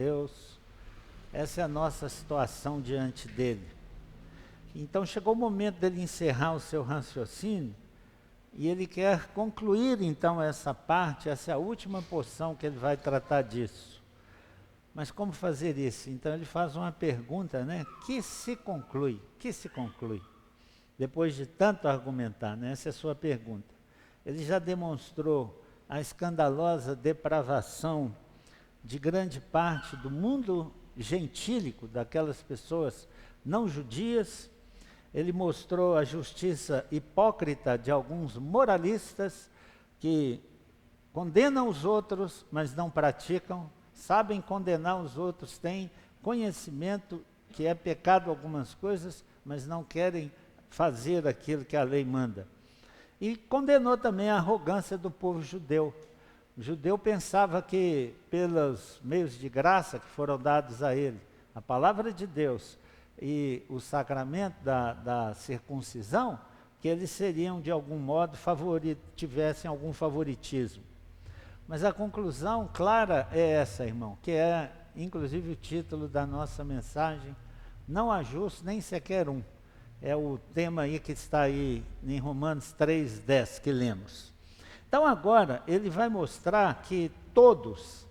Deus, essa é a nossa situação diante dele. Então chegou o momento dele encerrar o seu raciocínio e ele quer concluir então essa parte, essa é a última porção que ele vai tratar disso. Mas como fazer isso? Então ele faz uma pergunta, né? Que se conclui? Que se conclui? Depois de tanto argumentar, né? Essa é a sua pergunta. Ele já demonstrou a escandalosa depravação de grande parte do mundo gentílico, daquelas pessoas não judias. Ele mostrou a justiça hipócrita de alguns moralistas que condenam os outros, mas não praticam, sabem condenar os outros, têm conhecimento que é pecado algumas coisas, mas não querem fazer aquilo que a lei manda. E condenou também a arrogância do povo judeu. O judeu pensava que, pelos meios de graça que foram dados a ele, a palavra de Deus e o sacramento da circuncisão, que eles seriam, de algum modo, tivessem algum favoritismo. Mas a conclusão clara é essa, irmão, que é, inclusive, o título da nossa mensagem: não há justo nem sequer um. É o tema aí que está aí em Romanos 3:10, que lemos. Então agora ele vai mostrar que todos,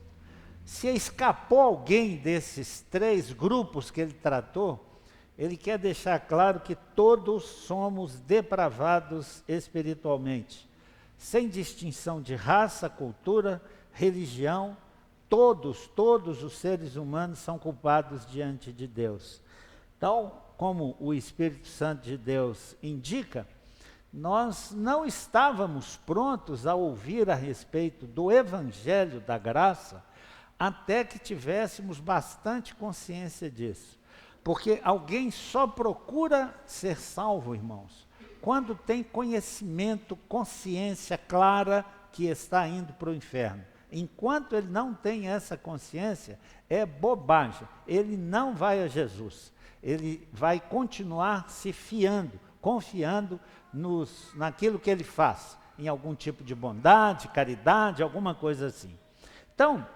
se escapou alguém desses três grupos que ele tratou, ele quer deixar claro que todos somos depravados espiritualmente, sem distinção de raça, cultura, religião. Todos os seres humanos são culpados diante de Deus. Então, como o Espírito Santo de Deus indica, nós não estávamos prontos a ouvir a respeito do Evangelho da Graça até que tivéssemos bastante consciência disso. Porque alguém só procura ser salvo, irmãos, quando tem conhecimento, consciência clara que está indo para o inferno. Enquanto ele não tem essa consciência, é bobagem. Ele não vai a Jesus. Ele vai continuar se confiando naquilo que ele faz, em algum tipo de bondade, caridade, alguma coisa assim. Então,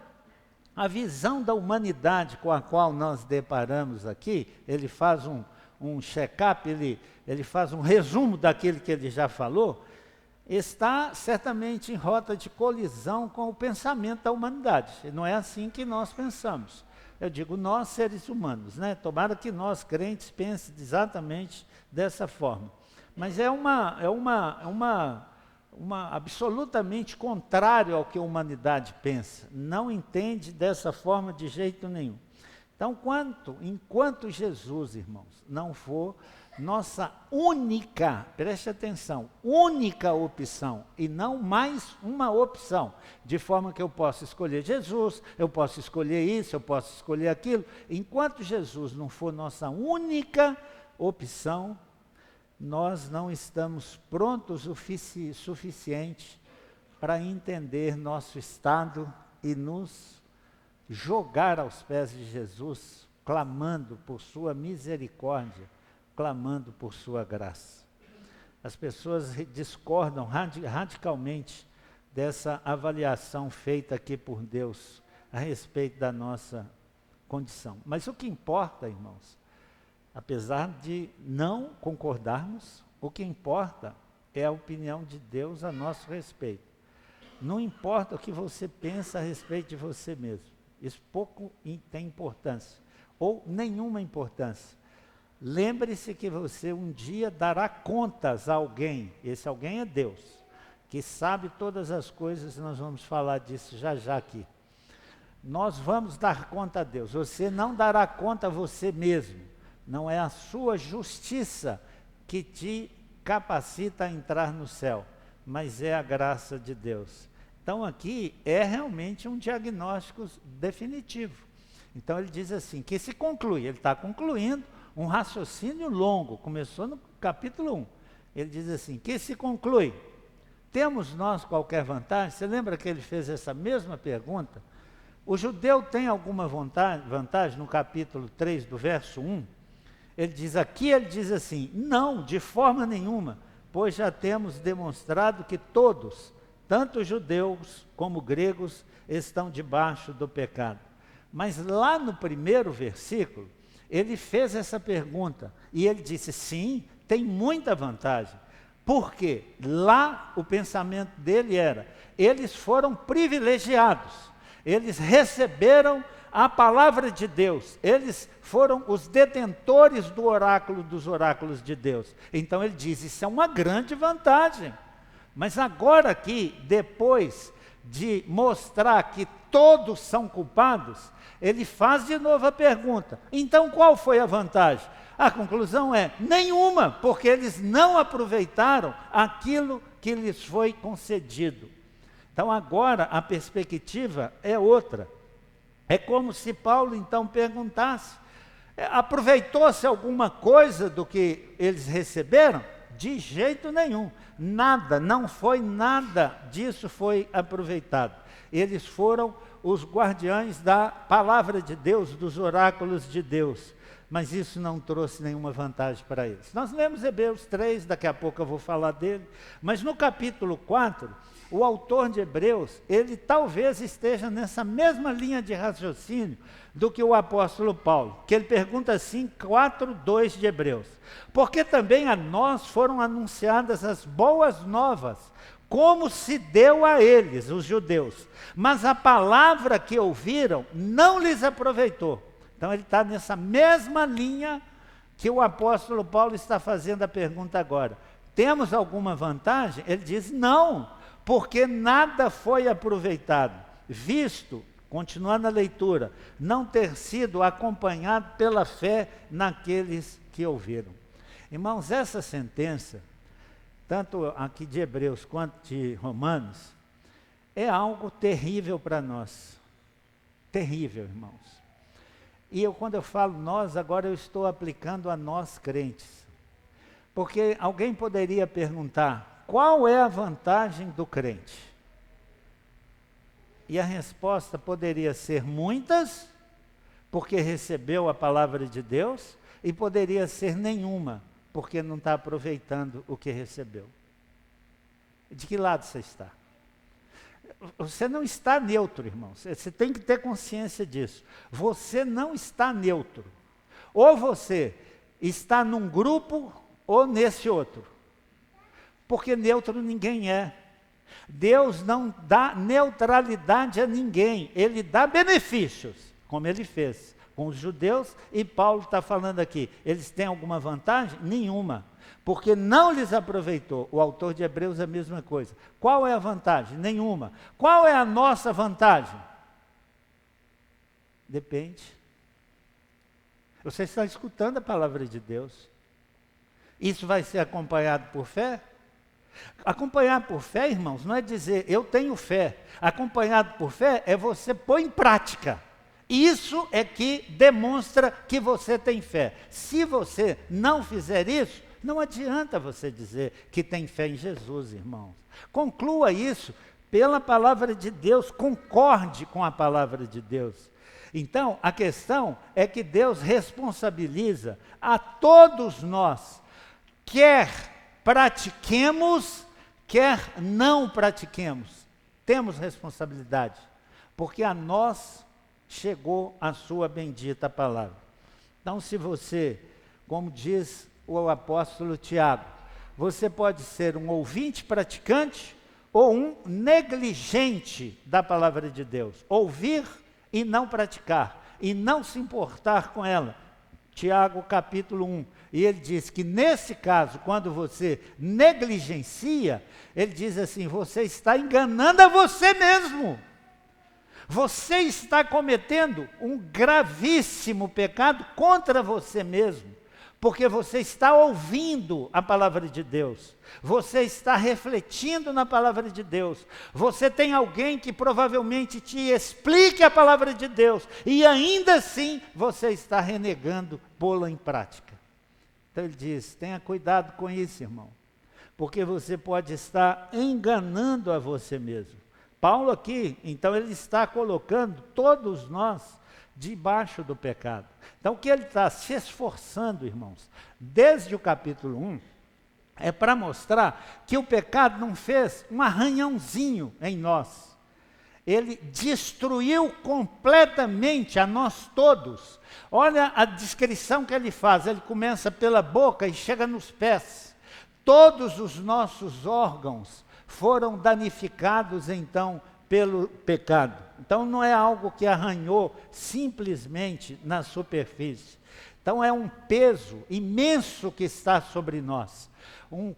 a visão da humanidade com a qual nós deparamos aqui, ele faz um check-up, ele faz um resumo daquilo que ele já falou, está certamente em rota de colisão com o pensamento da humanidade. Não é assim que nós pensamos. Eu digo nós, seres humanos, né? Tomara que nós, crentes, pensem exatamente dessa forma. Mas é absolutamente contrário ao que a humanidade pensa. Não entende dessa forma de jeito nenhum. Então, enquanto Jesus, irmãos, não for nossa única, preste atenção, única opção, e não mais uma opção, de forma que eu possa escolher Jesus, eu posso escolher isso, eu posso escolher aquilo. Enquanto Jesus não for nossa única opção, nós não estamos prontos o suficiente para entender nosso estado e nos jogar aos pés de Jesus, clamando por sua misericórdia, clamando por sua graça. As pessoas discordam radicalmente dessa avaliação feita aqui por Deus a respeito da nossa condição. Mas o que importa, irmãos, apesar de não concordarmos, o que importa é a opinião de Deus a nosso respeito. Não importa o que você pensa a respeito de você mesmo. Isso pouco tem importância, ou nenhuma importância. Lembre-se que você um dia dará contas a alguém, esse alguém é Deus, que sabe todas as coisas, nós vamos falar disso já aqui. Nós vamos dar conta a Deus, você não dará conta a você mesmo. Não é a sua justiça que te capacita a entrar no céu, mas é a graça de Deus. Então aqui é realmente um diagnóstico definitivo. Então ele diz assim, que se conclui, ele está concluindo um raciocínio longo, começou no capítulo 1. Ele diz assim, que se conclui, temos nós qualquer vantagem? Você lembra que ele fez essa mesma pergunta? O judeu tem alguma vantagem no capítulo 3 do verso 1? Ele diz assim, não, de forma nenhuma, pois já temos demonstrado que todos, tanto judeus como gregos, estão debaixo do pecado. Mas lá no primeiro versículo, ele fez essa pergunta, e ele disse, sim, tem muita vantagem. Porque lá o pensamento dele era, eles foram privilegiados, eles receberam a palavra de Deus, eles foram os detentores do oráculo dos oráculos de Deus. Então ele diz, isso é uma grande vantagem. Mas agora aqui, depois de mostrar que todos são culpados, ele faz de novo a pergunta, então qual foi a vantagem? A conclusão é, nenhuma, porque eles não aproveitaram aquilo que lhes foi concedido. Então agora a perspectiva é outra. É como se Paulo então perguntasse, aproveitou-se alguma coisa do que eles receberam? De jeito nenhum, nada, não foi nada disso foi aproveitado. Eles foram os guardiães da palavra de Deus, dos oráculos de Deus, mas isso não trouxe nenhuma vantagem para eles. Nós lemos Hebreus 3, daqui a pouco eu vou falar dele, mas no capítulo 4, o autor de Hebreus, ele talvez esteja nessa mesma linha de raciocínio do que o apóstolo Paulo, que ele pergunta assim, 4:2 de Hebreus. Porque também a nós foram anunciadas as boas novas, como se deu a eles, os judeus. Mas a palavra que ouviram não lhes aproveitou. Então ele está nessa mesma linha que o apóstolo Paulo está fazendo a pergunta agora. Temos alguma vantagem? Ele diz, não, porque nada foi aproveitado, visto, continuando a leitura, não ter sido acompanhado pela fé naqueles que ouviram. Irmãos, essa sentença, tanto aqui de Hebreus quanto de Romanos, é algo terrível para nós. Terrível, irmãos. E quando eu falo nós, agora eu estou aplicando a nós crentes. Porque alguém poderia perguntar, qual é a vantagem do crente? E a resposta poderia ser muitas, porque recebeu a palavra de Deus, e poderia ser nenhuma, porque não está aproveitando o que recebeu. De que lado você está? Você não está neutro, irmãos. Você tem que ter consciência disso. Você não está neutro. Ou você está num grupo ou nesse outro. Porque neutro ninguém é. Deus não dá neutralidade a ninguém. Ele dá benefícios, como ele fez com os judeus, e Paulo está falando aqui. Eles têm alguma vantagem? Nenhuma. Porque não lhes aproveitou. O autor de Hebreus é a mesma coisa. Qual é a vantagem? Nenhuma. Qual é a nossa vantagem? Depende. Você está escutando a palavra de Deus. Isso vai ser acompanhado por fé? Acompanhar por fé, irmãos, não é dizer eu tenho fé. Acompanhado por fé é você pôr em prática. Isso é que demonstra que você tem fé. Se você não fizer isso, não adianta você dizer que tem fé em Jesus, irmãos. Conclua isso pela palavra de Deus, concorde com a palavra de Deus. Então, a questão é que Deus responsabiliza a todos nós, quer pratiquemos, quer não pratiquemos. Temos responsabilidade, porque a nós chegou a sua bendita palavra. Então, se você, como diz o apóstolo Tiago, você pode ser um ouvinte praticante ou um negligente da palavra de Deus. Ouvir e não praticar, e não se importar com ela. Tiago capítulo 1, e ele diz que nesse caso, quando você negligencia, ele diz assim, você está enganando a você mesmo. Você está cometendo um gravíssimo pecado contra você mesmo, porque você está ouvindo a palavra de Deus, você está refletindo na palavra de Deus, você tem alguém que provavelmente te explique a palavra de Deus, e ainda assim você está renegando pô-la em prática. Então ele diz, tenha cuidado com isso, irmão, porque você pode estar enganando a você mesmo. Paulo aqui, então ele está colocando todos nós debaixo do pecado. Então o que ele está se esforçando, irmãos, desde o capítulo 1, é para mostrar que o pecado não fez um arranhãozinho em nós. Ele destruiu completamente a nós todos. Olha a descrição que ele faz. Ele começa pela boca e chega nos pés. Todos os nossos órgãos foram danificados, então, pelo pecado. Então, não é algo que arranhou simplesmente na superfície. Então, é um peso imenso que está sobre nós.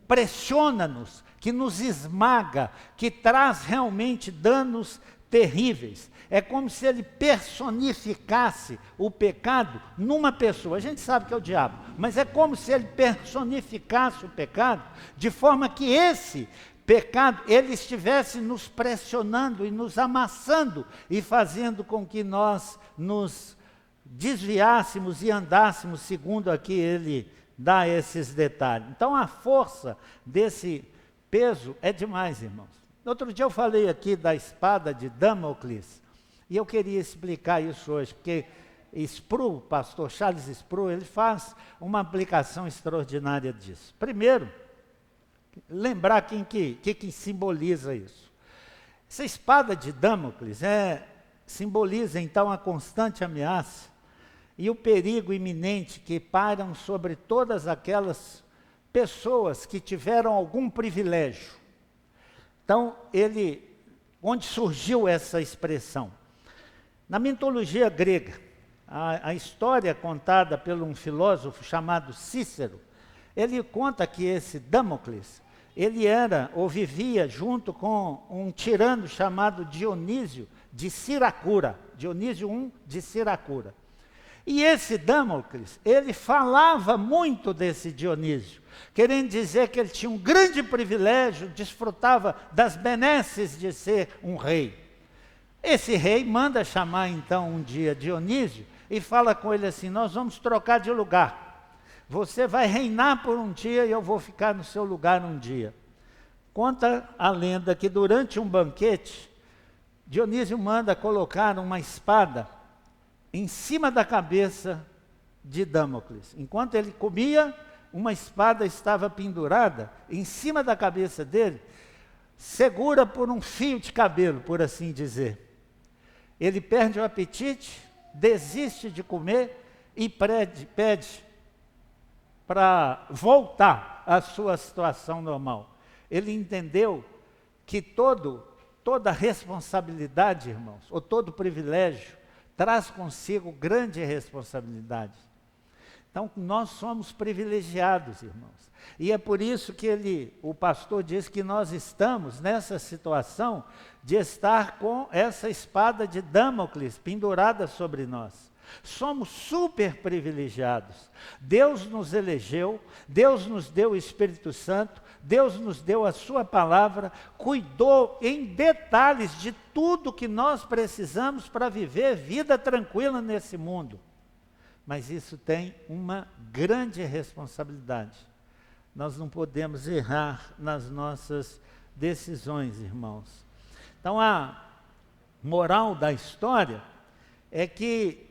Pressiona-nos, que nos esmaga, que traz realmente danos terríveis. É como se ele personificasse o pecado numa pessoa. A gente sabe que é o diabo, mas é como se ele personificasse o pecado, de forma que esse pecado, ele estivesse nos pressionando e nos amassando e fazendo com que nós nos desviássemos e andássemos segundo aqui ele dá esses detalhes. Então a força desse peso é demais, irmãos. Outro dia eu falei aqui da espada de Damocles, e eu queria explicar isso hoje, porque Sproul, pastor Charles Sproul, ele faz uma aplicação extraordinária disso. Primeiro, lembrar que simboliza isso. Essa espada de Damocles simboliza então a constante ameaça e o perigo iminente que pairam sobre todas aquelas pessoas que tiveram algum privilégio. Então, onde surgiu essa expressão? Na mitologia grega, a história contada por um filósofo chamado Cícero, ele conta que esse Damocles, ele era ou vivia junto com um tirano chamado Dionísio de Siracura, Dionísio I de Siracura. E esse Damocles, ele falava muito desse Dionísio, querendo dizer que ele tinha um grande privilégio, desfrutava das benesses de ser um rei. Esse rei manda chamar então um dia Dionísio e fala com ele assim: nós vamos trocar de lugar. Você vai reinar por um dia e eu vou ficar no seu lugar um dia. Conta a lenda que durante um banquete, Dionísio manda colocar uma espada em cima da cabeça de Damocles. Enquanto ele comia, uma espada estava pendurada em cima da cabeça dele, segura por um fio de cabelo, por assim dizer. Ele perde o apetite, desiste de comer e pede para voltar à sua situação normal. Ele entendeu que toda responsabilidade, irmãos, ou todo privilégio, traz consigo grande responsabilidade. Então, nós somos privilegiados, irmãos. E é por isso que o pastor diz que nós estamos nessa situação de estar com essa espada de Damocles pendurada sobre nós. Somos super privilegiados. Deus nos elegeu, Deus nos deu o Espírito Santo, Deus nos deu a sua palavra, cuidou em detalhes de tudo que nós precisamos para viver vida tranquila nesse mundo. Mas isso tem uma grande responsabilidade. Nós não podemos errar nas nossas decisões, irmãos. Então, a moral da história é que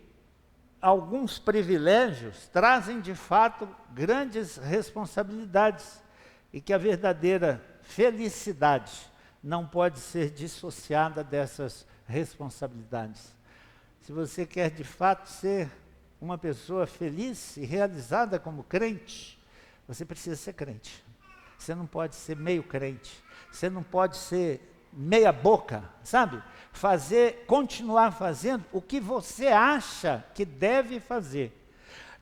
alguns privilégios trazem, de fato, grandes responsabilidades e que a verdadeira felicidade não pode ser dissociada dessas responsabilidades. Se você quer, de fato, ser uma pessoa feliz e realizada como crente, você precisa ser crente. Você não pode ser meio crente. Você não pode ser meia boca, sabe? Continuar fazendo o que você acha que deve fazer.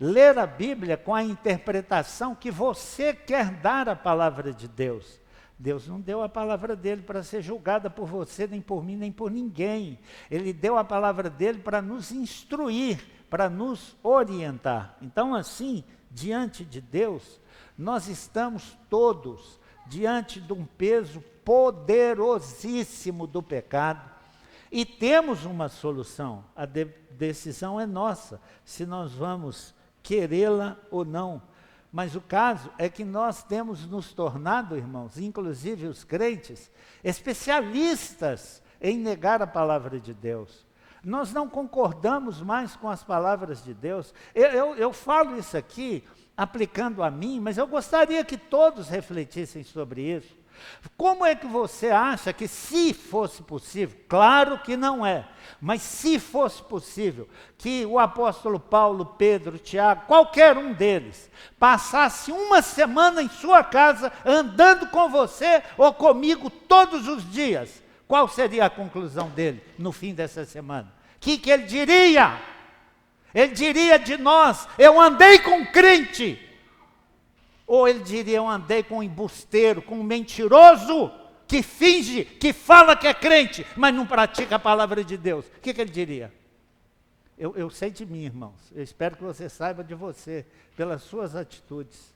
Ler a Bíblia com a interpretação que você quer dar à palavra de Deus. Deus não deu a palavra dele para ser julgada por você, nem por mim, nem por ninguém. Ele deu a palavra dele para nos instruir, para nos orientar. Então, assim, diante de Deus, nós estamos todos diante de um peso poderosíssimo do pecado e temos uma solução. A decisão é nossa, se nós vamos querê-la ou não. Mas o caso é que nós temos nos tornado, irmãos, inclusive os crentes, especialistas em negar a palavra de Deus. Nós não concordamos mais com as palavras de Deus. Eu falo isso aqui aplicando a mim, mas eu gostaria que todos refletissem sobre isso. Como é que você acha que, se fosse possível, claro que não é, mas se fosse possível, que o apóstolo Paulo, Pedro, Tiago, qualquer um deles, passasse uma semana em sua casa, andando com você ou comigo todos os dias, qual seria a conclusão dele no fim dessa semana? O que ele diria? Ele diria de nós: eu andei com um crente. Ou ele diria: eu andei com um embusteiro, com um mentiroso, que finge, que fala que é crente, mas não pratica a palavra de Deus. O que ele diria? Eu sei de mim, irmãos. Eu espero que você saiba de você, pelas suas atitudes.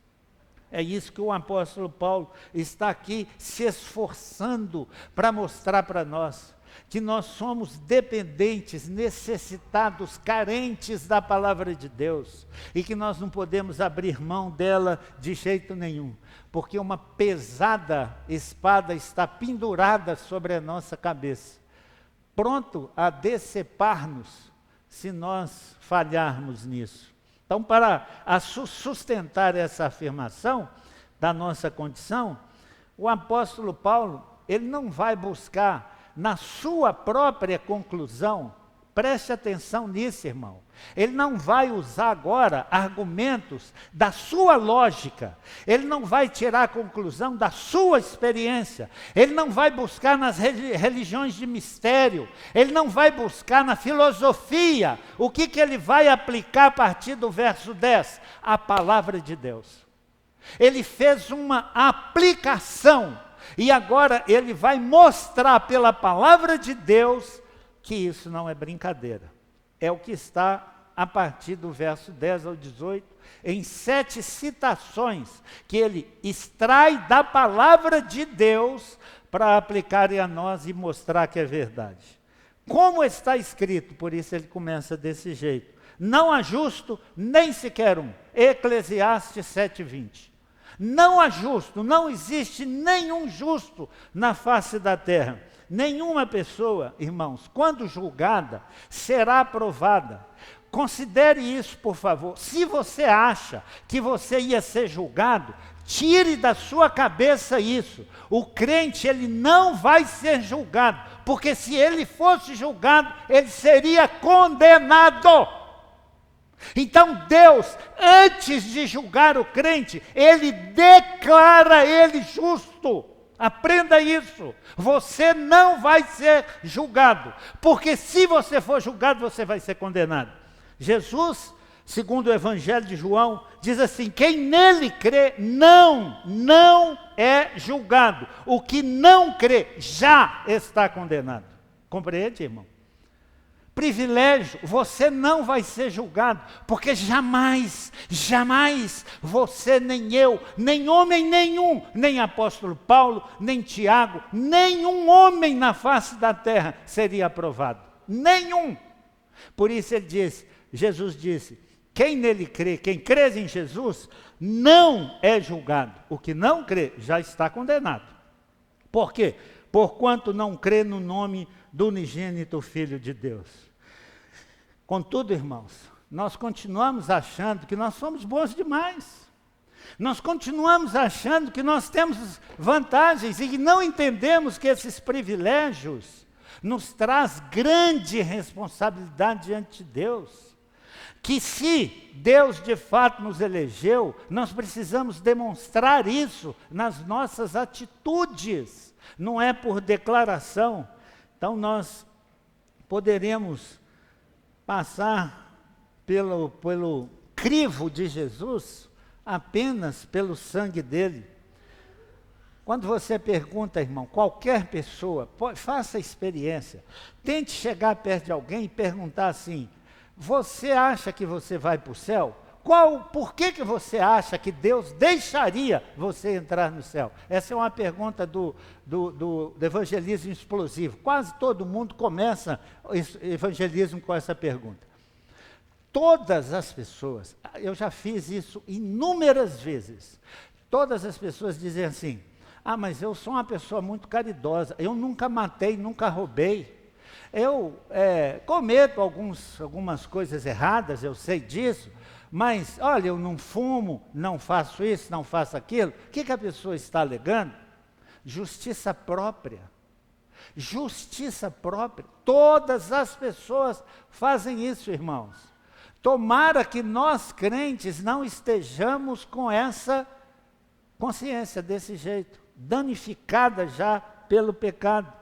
É isso que o apóstolo Paulo está aqui se esforçando para mostrar para nós. Que nós somos dependentes, necessitados, carentes da palavra de Deus. E que nós não podemos abrir mão dela de jeito nenhum. Porque uma pesada espada está pendurada sobre a nossa cabeça. Pronto a decepar-nos se nós falharmos nisso. Então, para sustentar essa afirmação da nossa condição, o apóstolo Paulo, ele não vai buscar na sua própria conclusão, preste atenção nisso, irmão. Ele não vai usar agora argumentos da sua lógica, ele não vai tirar a conclusão da sua experiência, ele não vai buscar nas religiões de mistério, ele não vai buscar na filosofia. O que ele vai aplicar a partir do verso 10? A palavra de Deus. Ele fez uma aplicação. E agora ele vai mostrar pela palavra de Deus que isso não é brincadeira. É o que está a partir do verso 10 ao 18, em 7 citações que ele extrai da palavra de Deus para aplicar a nós e mostrar que é verdade. Como está escrito, por isso ele começa desse jeito: não há justo, nem sequer um. Eclesiastes 7:20. Não há justo, não existe nenhum justo na face da terra. Nenhuma pessoa, irmãos, quando julgada, será aprovada. Considere isso, por favor. Se você acha que você ia ser julgado, tire da sua cabeça isso. O crente, ele não vai ser julgado, porque se ele fosse julgado, ele seria condenado. Então Deus, antes de julgar o crente, Ele declara ele justo. Aprenda isso. Você não vai ser julgado, porque se você for julgado, você vai ser condenado. Jesus, segundo o Evangelho de João, diz assim: quem nele crê, não é julgado. O que não crê, já está condenado. Compreende, irmão? Privilégio, você não vai ser julgado, porque jamais você, nem eu, nem homem nenhum, nem apóstolo Paulo, nem Tiago, nenhum homem na face da terra seria aprovado. Nenhum. Por isso Jesus disse: quem nele crê, quem crê em Jesus, não é julgado. O que não crê já está condenado. Por quê? Porquanto não crê no nome do unigênito Filho de Deus. Contudo, irmãos, nós continuamos achando que nós somos bons demais. Nós continuamos achando que nós temos vantagens e que não entendemos que esses privilégios nos traz grande responsabilidade diante de Deus. Que se Deus de fato nos elegeu, nós precisamos demonstrar isso nas nossas atitudes, não é por declaração. Então nós poderemos passar pelo crivo de Jesus apenas pelo sangue dele. Quando você pergunta, irmão, qualquer pessoa, faça a experiência, tente chegar perto de alguém e perguntar assim: você acha que você vai para o céu? Por que você acha que Deus deixaria você entrar no céu? Essa é uma pergunta do evangelismo explosivo. Quase todo mundo começa o evangelismo com essa pergunta. Todas as pessoas, eu já fiz isso inúmeras vezes, todas as pessoas dizem assim: mas eu sou uma pessoa muito caridosa, eu nunca matei, nunca roubei. Eu cometo algumas coisas erradas, eu sei disso, mas, olha, eu não fumo, não faço isso, não faço aquilo. O que a pessoa está alegando? justiça própria. Justiça própria. Todas as pessoas fazem isso, irmãos. Tomara que nós, crentes, não estejamos com essa consciência desse jeito, danificada já pelo pecado.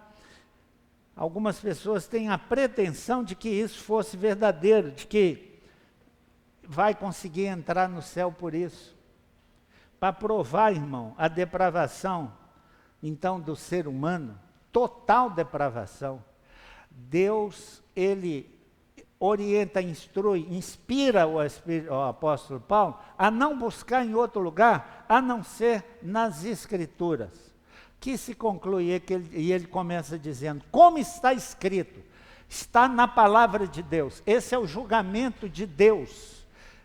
Algumas pessoas têm a pretensão de que isso fosse verdadeiro, de que vai conseguir entrar no céu por isso. Para provar, irmão, a depravação, então, do ser humano, total depravação, Deus, ele orienta, instrui, inspira o apóstolo Paulo a não buscar em outro lugar, a não ser nas Escrituras. Que se conclui, e ele começa dizendo, como está escrito, está na palavra de Deus, esse é o julgamento de Deus.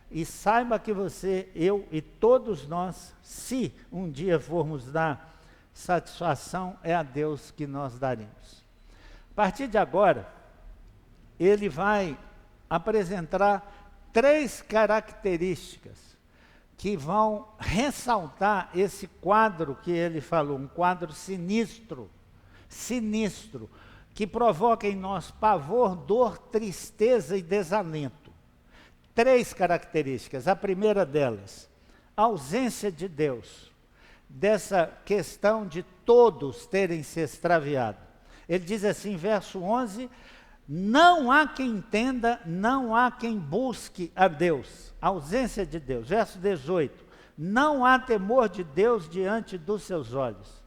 E saiba que você, eu e todos nós, se um dia formos dar satisfação, é a Deus que nós daremos. A partir de agora, ele vai apresentar 3 características que vão ressaltar esse quadro que ele falou, um quadro sinistro, que provoca em nós pavor, dor, tristeza e desalento. 3 características. A primeira delas, a ausência de Deus, dessa questão de todos terem se extraviado. Ele diz assim, verso 11, não há quem entenda, não há quem busque a Deus. A ausência de Deus. Verso 18, não há temor de Deus diante dos seus olhos.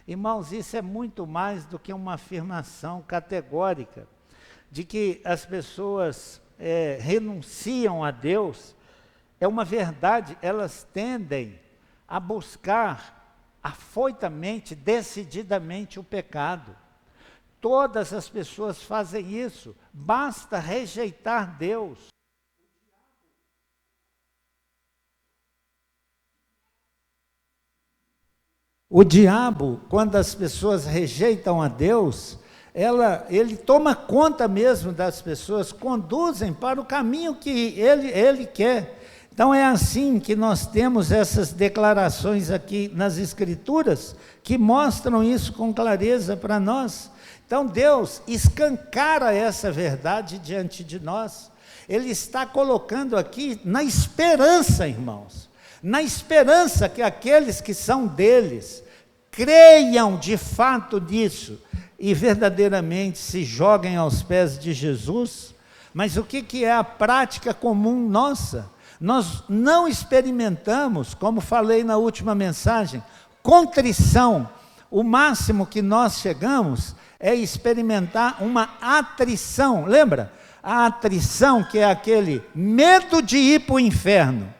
Irmãos, isso é muito mais do que uma afirmação categórica, de que as pessoas renunciam a Deus. É uma verdade, elas tendem a buscar afoitamente, decididamente o pecado. Todas as pessoas fazem isso, basta rejeitar Deus. O diabo, quando as pessoas rejeitam a Deus, ele toma conta mesmo das pessoas, conduzem para o caminho que ele quer. Então é assim que nós temos essas declarações aqui nas Escrituras, que mostram isso com clareza para nós. Então Deus escancara essa verdade diante de nós. Ele está colocando aqui na esperança, irmãos, na esperança que aqueles que são deles creiam de fato nisso e verdadeiramente se joguem aos pés de Jesus. Mas o que é a prática comum nossa? Nós não experimentamos, como falei na última mensagem, contrição. O máximo que nós chegamos é experimentar uma atrição. Lembra? A atrição, que é aquele medo de ir para o inferno,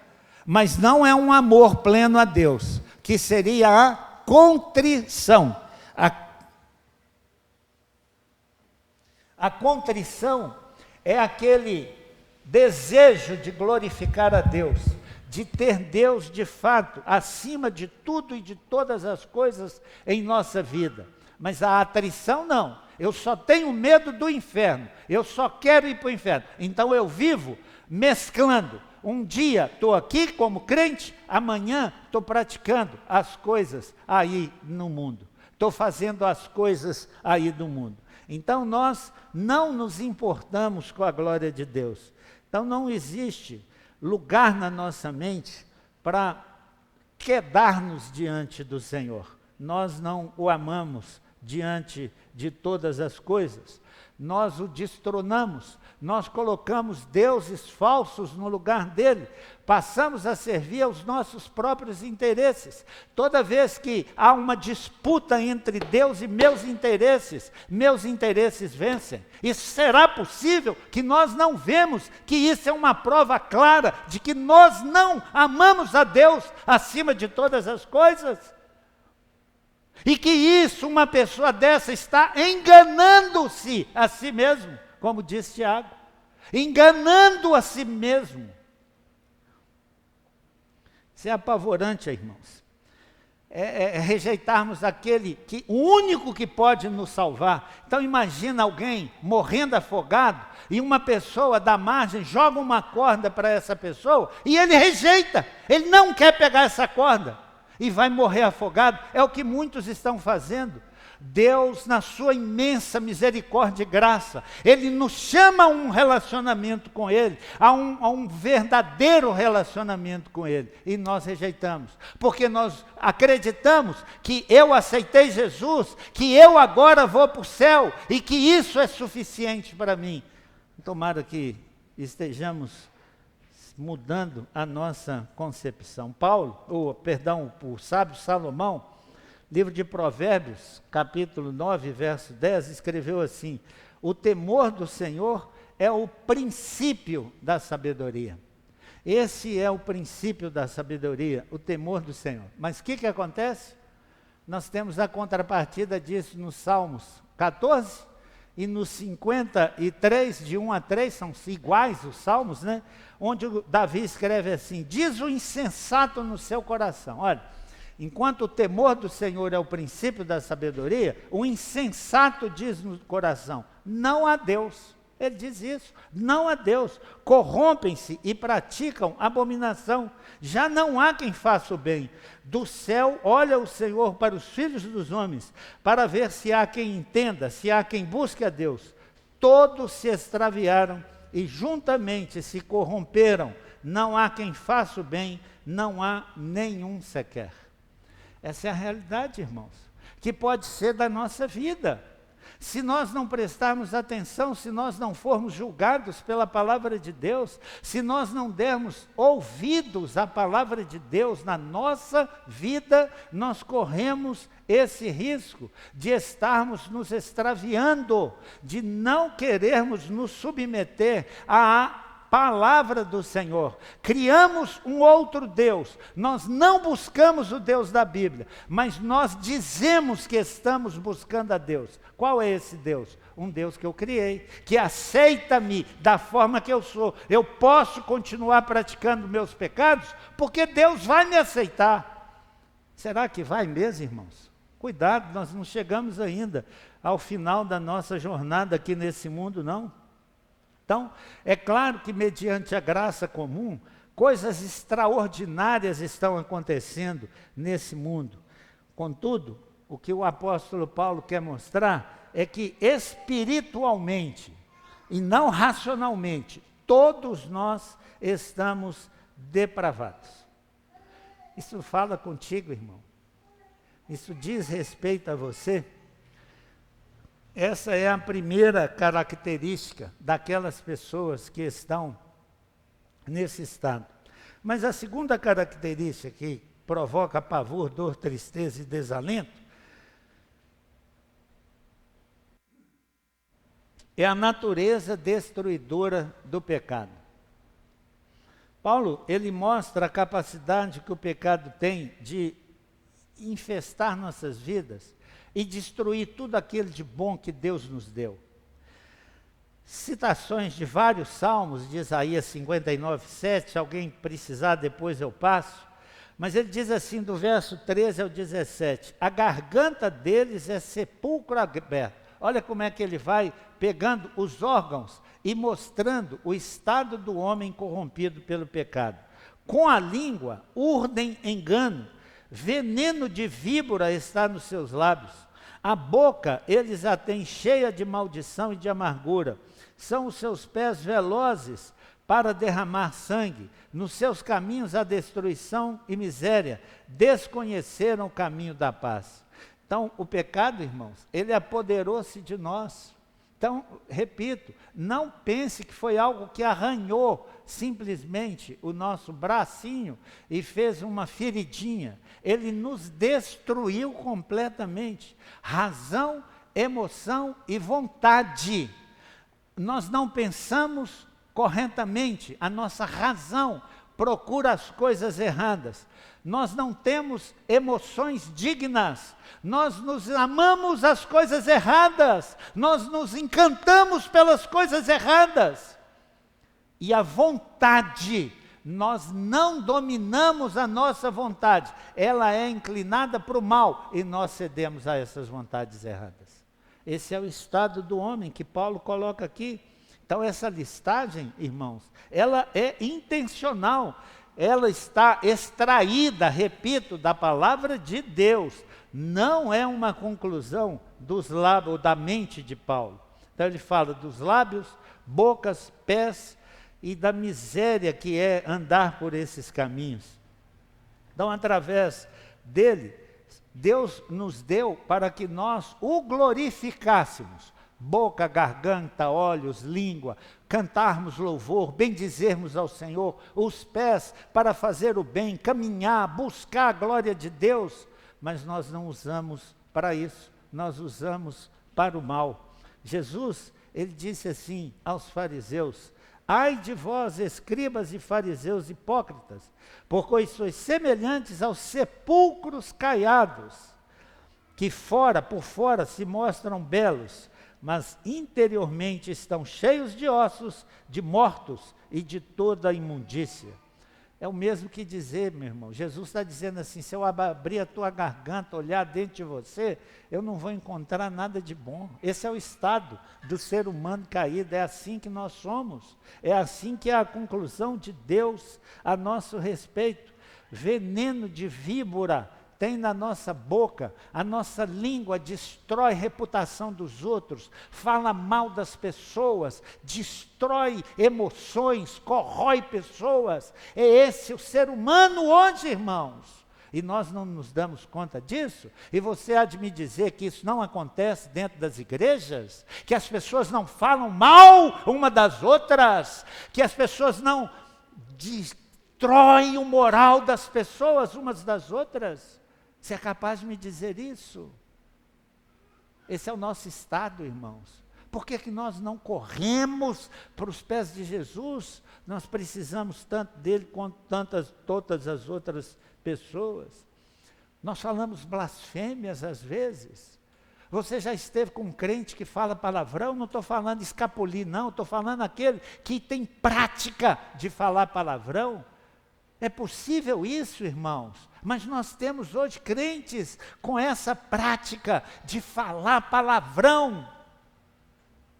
mas não é um amor pleno a Deus, que seria a contrição. A contrição é aquele desejo de glorificar a Deus, de ter Deus de fato acima de tudo e de todas as coisas em nossa vida. Mas a atrição não, eu só tenho medo do inferno, eu só quero ir para o inferno. Então eu vivo mesclando. Um dia estou aqui como crente, amanhã estou praticando as coisas aí no mundo. Estou fazendo as coisas aí do mundo. Então nós não nos importamos com a glória de Deus. Então não existe lugar na nossa mente para quedar-nos diante do Senhor. Nós não o amamos diante de todas as coisas. Nós o destronamos, nós colocamos deuses falsos no lugar dele, passamos a servir aos nossos próprios interesses. Toda vez que há uma disputa entre Deus e meus interesses vencem. Isso será possível que nós não vemos que isso é uma prova clara de que nós não amamos a Deus acima de todas as coisas? E que isso, uma pessoa dessa está enganando-se a si mesmo, como diz Tiago, enganando a si mesmo. Isso é apavorante, irmãos. É rejeitarmos aquele o único que pode nos salvar. Então imagina alguém morrendo afogado e uma pessoa da margem joga uma corda para essa pessoa e ele rejeita, ele não quer pegar essa corda. e vai morrer afogado. É o que muitos estão fazendo. Deus, na sua imensa misericórdia e graça, Ele nos chama a um relacionamento com Ele, a um verdadeiro relacionamento com Ele, e nós rejeitamos, porque nós acreditamos que eu aceitei Jesus, que eu agora vou para o céu, e que isso é suficiente para mim. Tomara que estejamos mudando a nossa concepção. O sábio Salomão, livro de Provérbios, capítulo 9, verso 10, escreveu assim: o temor do Senhor é o princípio da sabedoria. Esse é o princípio da sabedoria, o temor do Senhor. Mas o que acontece? Nós temos a contrapartida disso nos Salmos 14 e nos 53, de 1 a 3, são iguais os Salmos, né? Onde Davi escreve assim: diz o insensato no seu coração. Olha, enquanto o temor do Senhor é o princípio da sabedoria, o insensato diz no coração: não há Deus. Ele diz isso: não há Deus. Corrompem-se e praticam abominação. Já não há quem faça o bem. Do céu olha o Senhor para os filhos dos homens, para ver se há quem entenda, se há quem busque a Deus. Todos se extraviaram e juntamente se corromperam. Não há quem faça o bem, não há nenhum sequer. Essa é a realidade, irmãos, que pode ser da nossa vida. Se nós não prestarmos atenção, se nós não formos julgados pela palavra de Deus, se nós não dermos ouvidos à palavra de Deus na nossa vida, nós corremos esse risco de estarmos nos extraviando, de não querermos nos submeter à palavra do Senhor. Criamos um outro Deus. Nós não buscamos o Deus da Bíblia, mas nós dizemos que estamos buscando a Deus. Qual é esse Deus? Um Deus que eu criei, que aceita-me da forma que eu sou. Eu posso continuar praticando meus pecados, porque Deus vai me aceitar. Será que vai mesmo, irmãos? Cuidado, nós não chegamos ainda ao final da nossa jornada aqui nesse mundo, não. Então, é claro que mediante a graça comum, coisas extraordinárias estão acontecendo nesse mundo. Contudo, o que o apóstolo Paulo quer mostrar é que espiritualmente e não racionalmente, todos nós estamos depravados. Isso fala contigo, irmão. Isso diz respeito a você. Essa é a primeira característica daquelas pessoas que estão nesse estado. Mas a segunda característica que provoca pavor, dor, tristeza e desalento é a natureza destruidora do pecado. Paulo, ele mostra a capacidade que o pecado tem de infestar nossas vidas e destruir tudo aquilo de bom que Deus nos deu. Citações de vários salmos, de Isaías 59, 7, se alguém precisar depois eu passo, mas ele diz assim, do verso 13 ao 17, a garganta deles é sepulcro aberto. Olha como é que ele vai pegando os órgãos e mostrando o estado do homem corrompido pelo pecado. Com a língua urdem engano, veneno de víbora está nos seus lábios. A boca eles a têm cheia de maldição e de amargura. São os seus pés velozes para derramar sangue. Nos seus caminhos há destruição e miséria. Desconheceram o caminho da paz. Então, o pecado, irmãos, ele apoderou-se de nós. Então, repito, não pense que foi algo que arranhou simplesmente o nosso bracinho e fez uma feridinha. Ele nos destruiu completamente. Razão, emoção e vontade. Nós não pensamos corretamente, a nossa razão procura as coisas erradas. Nós não temos emoções dignas, nós nos amamos as coisas erradas, nós nos encantamos pelas coisas erradas. E a vontade, nós não dominamos a nossa vontade, ela é inclinada para o mal e nós cedemos a essas vontades erradas. Esse é o estado do homem que Paulo coloca aqui. Então essa listagem, irmãos, ela é intencional. ela está extraída, repito, da palavra de Deus. Não é uma conclusão dos lábios, da mente de Paulo. Então ele fala dos lábios, bocas, pés e da miséria que é andar por esses caminhos. Então, através dele, Deus nos deu para que nós o glorificássemos. Boca, garganta, olhos, língua, cantarmos louvor, bendizermos ao Senhor, os pés para fazer o bem, caminhar, buscar a glória de Deus, mas nós não usamos para isso, nós usamos para o mal. Jesus, ele disse assim aos fariseus: ai de vós, escribas e fariseus hipócritas, porque sois semelhantes aos sepulcros caiados, que por fora se mostram belos, mas interiormente estão cheios de ossos, de mortos e de toda a imundícia. É o mesmo que dizer, meu irmão, Jesus está dizendo assim: se eu abrir a tua garganta, olhar dentro de você, eu não vou encontrar nada de bom. Esse é o estado do ser humano caído, é assim que nós somos, é assim que é a conclusão de Deus a nosso respeito. Veneno de víbora tem na nossa boca, a nossa língua destrói a reputação dos outros, fala mal das pessoas, destrói emoções, corrói pessoas. É esse o ser humano hoje, irmãos. E nós não nos damos conta disso? E você há de me dizer que isso não acontece dentro das igrejas? Que as pessoas não falam mal uma das outras? Que as pessoas não destroem o moral das pessoas umas das outras? Você é capaz de me dizer isso? Esse é o nosso estado, irmãos. Por que que nós não corremos para os pés de Jesus? Nós precisamos tanto dele quanto todas as outras pessoas. Nós falamos blasfêmias às vezes. Você já esteve com um crente que fala palavrão? Não estou falando escapulir, não. Estou falando aquele que tem prática de falar palavrão. É possível isso, irmãos? Mas nós temos hoje crentes com essa prática de falar palavrão.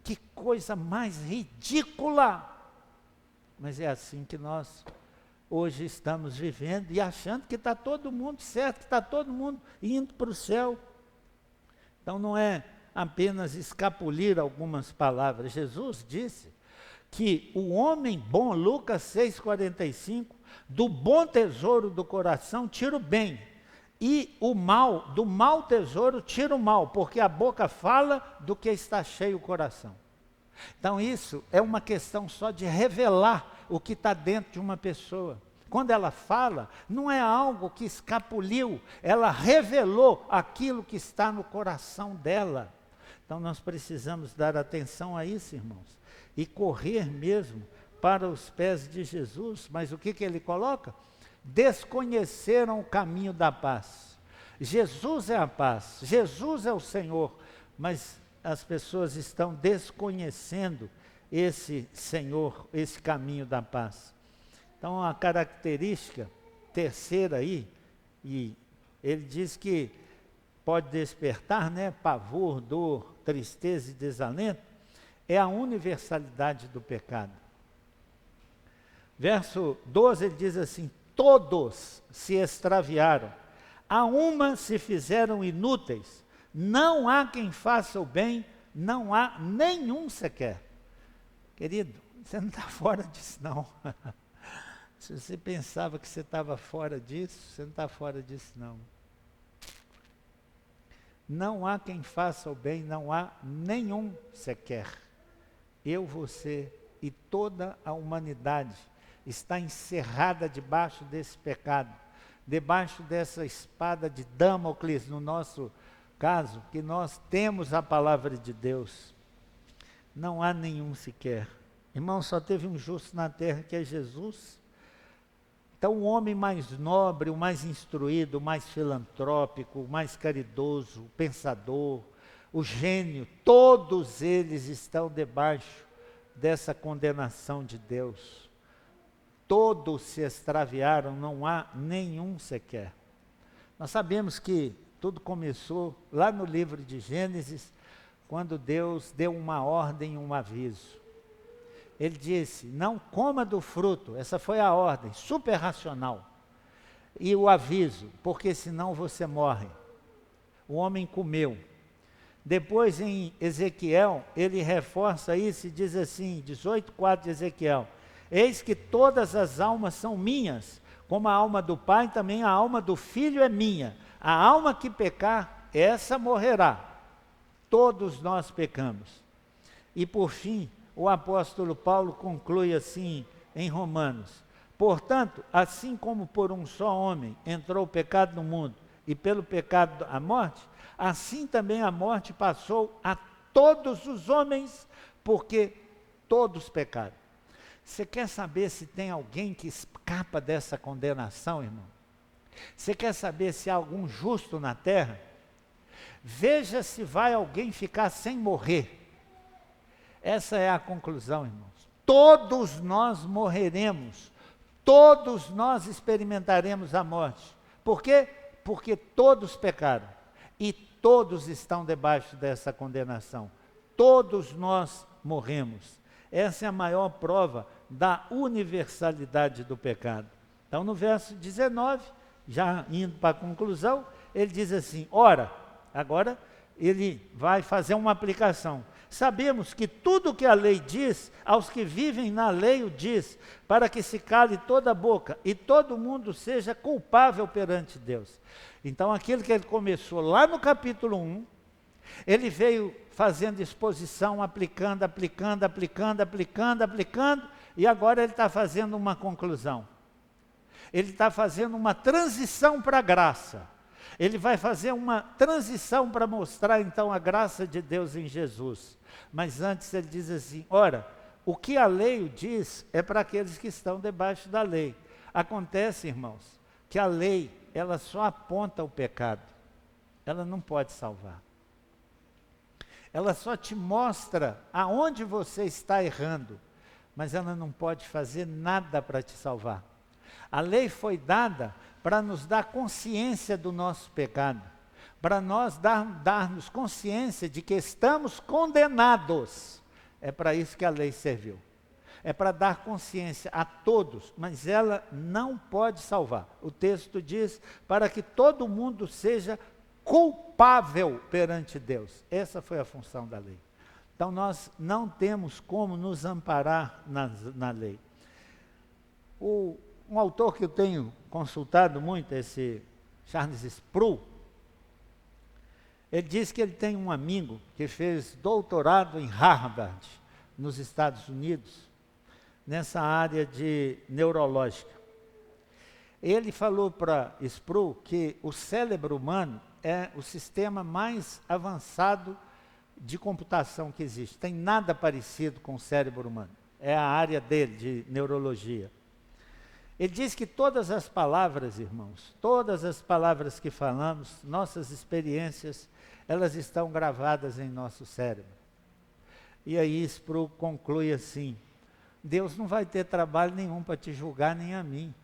Que coisa mais ridícula! Mas é assim que nós hoje estamos vivendo e achando que está todo mundo certo, que está todo mundo indo para o céu. Então não é apenas escapulir algumas palavras. Jesus disse que o homem bom, Lucas 6,45, do bom tesouro do coração tira o bem, e o mal, do mau tesouro tira o mal, porque a boca fala do que está cheio o coração. Então isso é uma questão só de revelar o que está dentro de uma pessoa. Quando ela fala, não é algo que escapuliu, ela revelou aquilo que está no coração dela. Então nós precisamos dar atenção a isso, irmãos, e correr mesmo para os pés de Jesus. Mas o que ele coloca? Desconheceram o caminho da paz. Jesus é a paz, Jesus é o Senhor, mas as pessoas estão desconhecendo esse Senhor, esse caminho da paz. Então a característica terceira aí, e ele diz que pode despertar, né, pavor, dor, tristeza e desalento, é a universalidade do pecado. Verso 12 ele diz assim: todos se extraviaram, a uma se fizeram inúteis, não há quem faça o bem, não há nenhum sequer. Querido, você não está fora disso não. Se você pensava que você estava fora disso, você não está fora disso não. Não há quem faça o bem, não há nenhum sequer. Eu, você e toda a humanidade está encerrada debaixo desse pecado, debaixo dessa espada de Damocles, no nosso caso, que nós temos a palavra de Deus. Não há nenhum sequer. Irmão, só teve um justo na terra, que é Jesus. Então o homem mais nobre, o mais instruído, o mais filantrópico, o mais caridoso, o pensador, o gênio, todos eles estão debaixo dessa condenação de Deus. Todos se extraviaram, não há nenhum sequer. Nós sabemos que tudo começou lá no livro de Gênesis, quando Deus deu uma ordem, um aviso. ele disse, não coma do fruto, essa foi a ordem, super racional. E o aviso, porque senão você morre. O homem comeu. Depois em Ezequiel, ele reforça isso e diz assim, 18:4 de Ezequiel, eis que todas as almas são minhas, como a alma do Pai, também a alma do Filho é minha. A alma que pecar, essa morrerá. Todos nós pecamos. E por fim, o apóstolo Paulo conclui assim em Romanos, portanto, assim como por um só homem entrou o pecado no mundo, e pelo pecado a morte, assim também a morte passou a todos os homens, porque todos pecaram. Você quer saber se tem alguém que escapa dessa condenação, irmão? Você quer saber se há algum justo na terra? Veja se vai alguém ficar sem morrer. Essa é a conclusão, irmãos. Todos nós morreremos, todos nós experimentaremos a morte. Por quê? Porque todos pecaram e todos estão debaixo dessa condenação. Todos nós morremos. Essa é a maior prova da universalidade do pecado. Então, no verso 19, já indo para a conclusão, ele diz assim, ora, agora ele vai fazer uma aplicação. Sabemos que tudo o que a lei diz, aos que vivem na lei o diz, para que se cale toda a boca e todo mundo seja culpável perante Deus. Então, aquilo que ele começou lá no capítulo 1, ele veio fazendo exposição, aplicando, e agora ele está fazendo uma conclusão. Ele está fazendo uma transição para a graça. Ele vai fazer uma transição para mostrar então a graça de Deus em Jesus. Mas antes ele diz assim, ora, o que a lei diz é para aqueles que estão debaixo da lei. Acontece, irmãos, que a lei, ela só aponta o pecado. Ela não pode salvar. Ela só te mostra aonde você está errando, mas ela não pode fazer nada para te salvar. A lei foi dada para nos dar consciência do nosso pecado, para nós darmos consciência de que estamos condenados. É para isso que a lei serviu. É para dar consciência a todos, mas ela não pode salvar. O texto diz, para que todo mundo seja culpável perante Deus. Essa foi a função da lei. Então nós não temos como nos amparar na lei. Um autor que eu tenho consultado muito, esse Charles Sproul, ele diz que ele tem um amigo que fez doutorado em Harvard, nos Estados Unidos, nessa área de neurológica. Ele falou para Sproul que o cérebro humano é o sistema mais avançado de computação que existe. Tem nada parecido com o cérebro humano. É a área dele, de neurologia. Ele diz que todas as palavras, irmãos, todas as palavras que falamos, nossas experiências, elas estão gravadas em nosso cérebro. E aí Sproul conclui assim, Deus não vai ter trabalho nenhum para te julgar, nem a mim.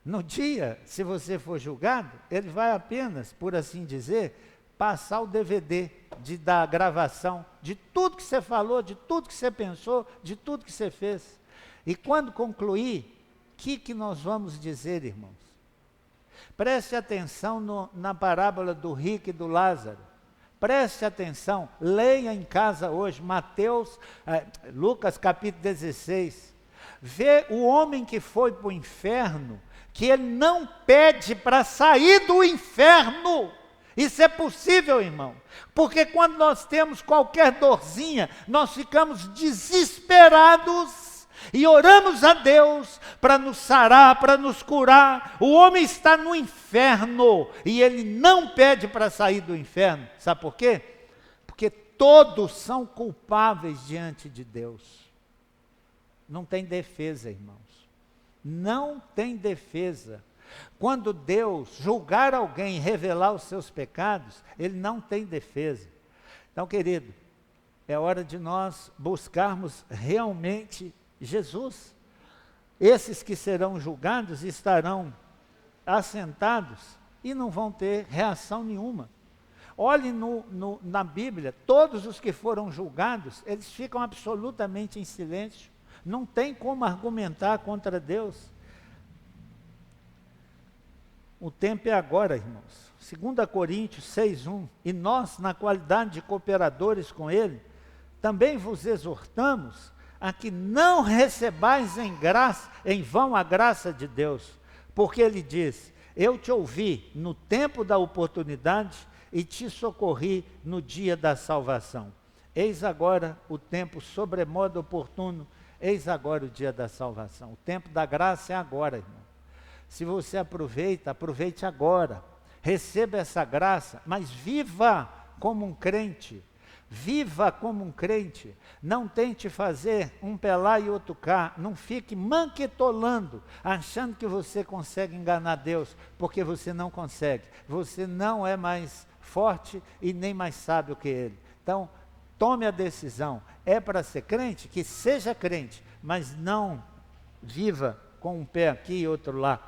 No dia, se você for julgado, ele vai apenas, por assim dizer, passar o DVD da gravação de tudo que você falou, de tudo que você pensou, de tudo que você fez. E quando concluir, o que nós vamos dizer, irmãos? Preste atenção na parábola do rico e do Lázaro. Preste atenção, leia em casa hoje, Lucas capítulo 16. Vê o homem que foi para o inferno, que ele não pede para sair do inferno. Isso é possível, irmão, porque quando nós temos qualquer dorzinha, nós ficamos desesperados e oramos a Deus para nos sarar, para nos curar. O homem está no inferno e ele não pede para sair do inferno. Sabe por quê? Porque todos são culpáveis diante de Deus. Não tem defesa, irmãos. Não tem defesa. Quando Deus julgar alguém e revelar os seus pecados, ele não tem defesa. Então, querido, é hora de nós buscarmos realmente Jesus. Esses que serão julgados estarão assentados e não vão ter reação nenhuma. Olhe na Bíblia, todos os que foram julgados, eles ficam absolutamente em silêncio, Não tem como argumentar contra Deus. O tempo é agora, irmãos. 2 Coríntios 6:1. E nós, na qualidade de cooperadores com Ele, também vos exortamos a que não recebais em vão a graça de Deus. Porque Ele diz, eu te ouvi no tempo da oportunidade e te socorri no dia da salvação. Eis agora o tempo sobremodo oportuno, eis agora o dia da salvação. O tempo da graça é agora, irmão. Se você aproveita, aproveite agora. Receba essa graça, mas viva como um crente. Viva como um crente. Não tente fazer um pé lá e outro cá. Não fique manquetolando, achando que você consegue enganar Deus, porque você não consegue. Você não é mais forte e nem mais sábio que Ele. Então, tome a decisão. É para ser crente? Que seja crente, mas não viva com um pé aqui e outro lá.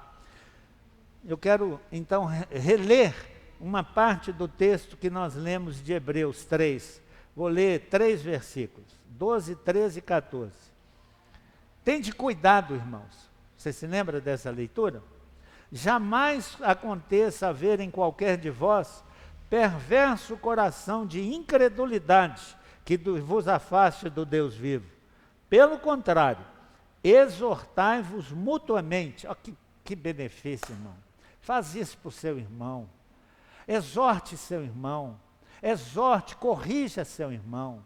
Eu quero, então, reler uma parte do texto que nós lemos de Hebreus 3. Vou ler 3 versículos, 12, 13 e 14. Tende cuidado, irmãos. Você se lembra dessa leitura? Jamais aconteça haver em qualquer de vós perverso coração de incredulidade que vos afaste do Deus vivo. Pelo contrário, exortai-vos mutuamente. Oh, que benefício, irmão. Faz isso para o seu irmão. Exorte seu irmão. Exorte, corrija seu irmão.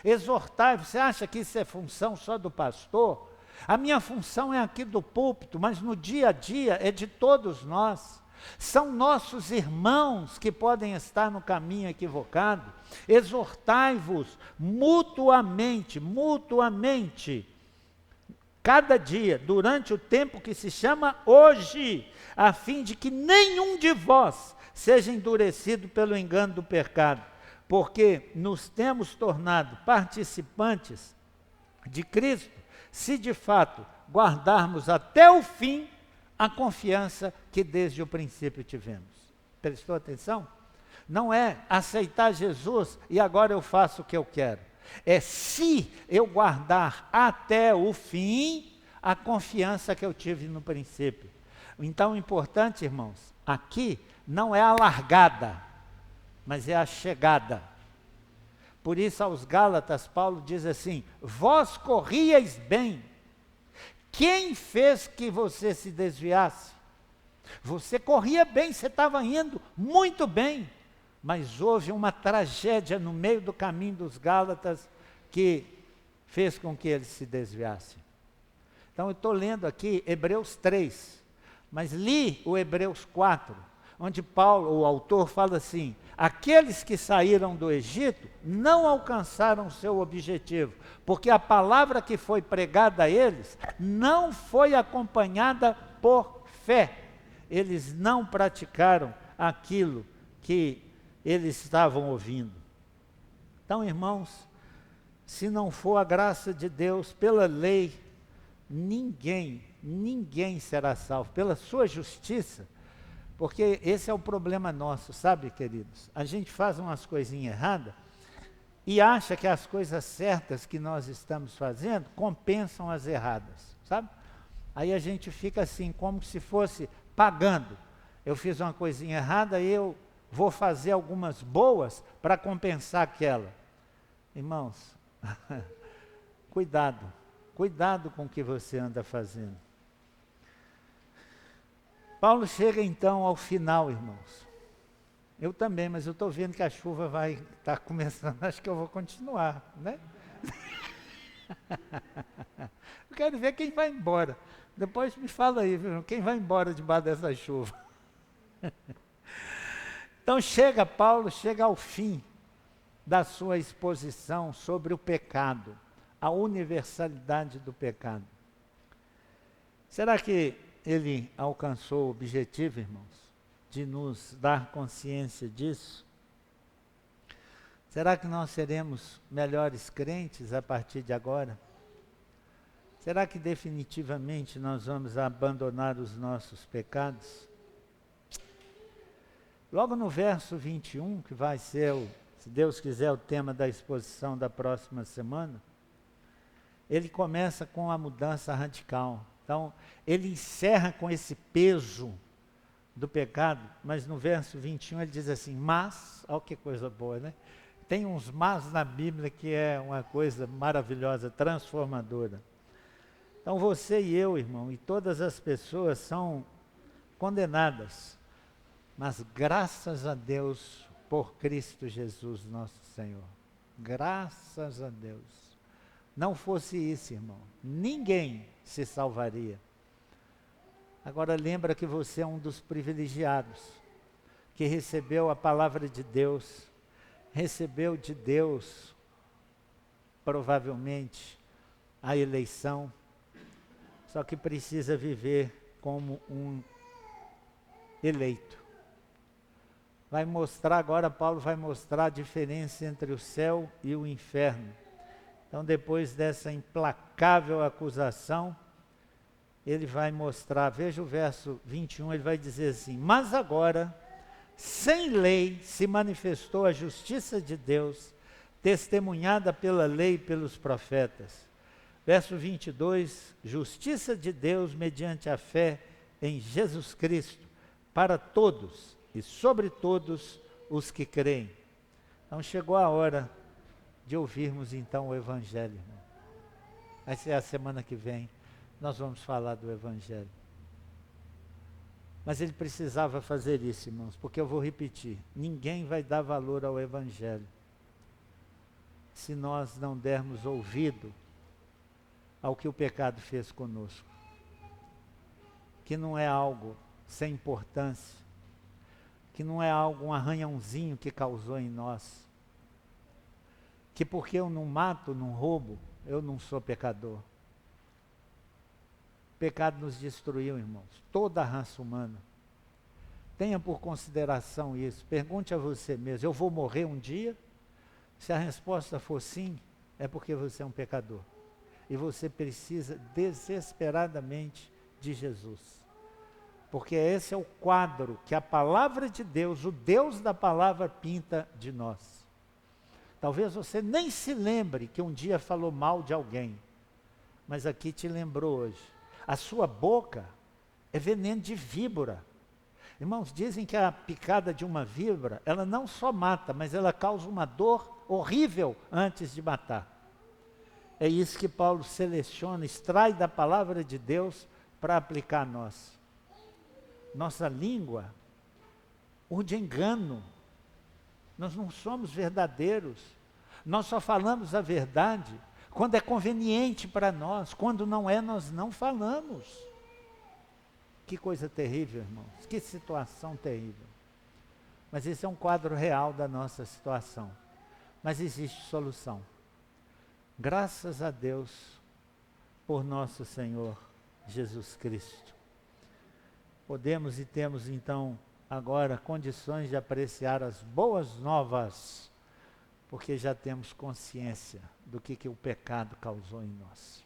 Exortai, você acha que isso é função só do pastor? A minha função é aqui do púlpito, mas no dia a dia é de todos nós. São nossos irmãos que podem estar no caminho equivocado. Exortai-vos mutuamente, cada dia, durante o tempo que se chama hoje, a fim de que nenhum de vós seja endurecido pelo engano do pecado, porque nos temos tornado participantes de Cristo, se de fato guardarmos até o fim a confiança que desde o princípio tivemos. Prestou atenção? Não é aceitar Jesus e agora eu faço o que eu quero. É se eu guardar até o fim a confiança que eu tive no princípio. Então, o importante, irmãos, aqui não é a largada, mas é a chegada. Por isso, aos Gálatas, Paulo diz assim, vós corríeis bem. Quem fez que você se desviasse? Você corria bem, você estava indo muito bem. Mas houve uma tragédia no meio do caminho dos Gálatas que fez com que eles se desviassem. Então, eu estou lendo aqui Hebreus 3, mas li o Hebreus 4, onde Paulo, o autor, fala assim, aqueles que saíram do Egito não alcançaram o seu objetivo, porque a palavra que foi pregada a eles não foi acompanhada por fé. Eles não praticaram aquilo que eles estavam ouvindo. Então, irmãos, se não for a graça de Deus, pela lei, ninguém será salvo, pela sua justiça, porque esse é o problema nosso, sabe, queridos? A gente faz umas coisinhas erradas e acha que as coisas certas que nós estamos fazendo compensam as erradas, sabe? Aí a gente fica assim, como se fosse pagando. Eu fiz uma coisinha errada e eu vou fazer algumas boas para compensar aquela. Irmãos, cuidado com o que você anda fazendo. Paulo chega então ao final, irmãos. Eu também, mas eu estou vendo que a chuva vai estar começando, acho que eu vou continuar, né? Eu quero ver quem vai embora. Depois me fala aí, viu? Quem vai embora debaixo dessa chuva. Então Paulo chega ao fim da sua exposição sobre o pecado, a universalidade do pecado. Será que ele alcançou o objetivo, irmãos, de nos dar consciência disso? Será que nós seremos melhores crentes a partir de agora? Será que definitivamente nós vamos abandonar os nossos pecados? Logo no verso 21, que vai ser, se Deus quiser, o tema da exposição da próxima semana, ele começa com a mudança radical. Então, ele encerra com esse peso do pecado, mas no verso 21 ele diz assim, mas, olha que coisa boa, né? Tem uns mas na Bíblia que é uma coisa maravilhosa, transformadora. Então você e eu, irmão, e todas as pessoas são condenadas, mas graças a Deus por Cristo Jesus nosso Senhor. Graças a Deus. Não fosse isso, irmão, ninguém se salvaria. Agora lembra que você é um dos privilegiados, que recebeu a palavra de Deus, recebeu de Deus, provavelmente, a eleição, só que precisa viver como um eleito. Vai mostrar agora, Paulo vai mostrar a diferença entre o céu e o inferno. Então, depois dessa implacável acusação, ele vai mostrar, veja o verso 21, ele vai dizer assim, mas agora, sem lei, se manifestou a justiça de Deus, testemunhada pela lei e pelos profetas. Verso 22, justiça de Deus mediante a fé em Jesus Cristo, para todos e sobre todos os que creem. Então chegou a hora de ouvirmos então o Evangelho, irmão. Essa é a semana que vem, nós vamos falar do Evangelho. Mas ele precisava fazer isso, irmãos, porque eu vou repetir, ninguém vai dar valor ao Evangelho se nós não dermos ouvido ao que o pecado fez conosco. Que não é algo sem importância, que não é algo, um arranhãozinho que causou em nós, que porque eu não mato, não roubo, eu não sou pecador. O pecado nos destruiu, irmãos, toda a raça humana. Tenha por consideração isso, pergunte a você mesmo, eu vou morrer um dia? Se a resposta for sim, é porque você é um pecador. E você precisa desesperadamente de Jesus. Porque esse é o quadro que a palavra de Deus, o Deus da palavra, pinta de nós. Talvez você nem se lembre que um dia falou mal de alguém, mas aqui te lembrou hoje. A sua boca é veneno de víbora. Irmãos, dizem que a picada de uma víbora, ela não só mata, mas ela causa uma dor horrível antes de matar. É isso que Paulo seleciona, extrai da palavra de Deus para aplicar a nós. Nossa língua urde engano. Nós não somos verdadeiros. Nós só falamos a verdade quando é conveniente para nós. Quando não é, nós não falamos. Que coisa terrível, irmãos. Que situação terrível. Mas esse é um quadro real da nossa situação. Mas existe solução. Graças a Deus por nosso Senhor Jesus Cristo. Podemos e temos então agora condições de apreciar as boas novas, porque já temos consciência do que o pecado causou em nós.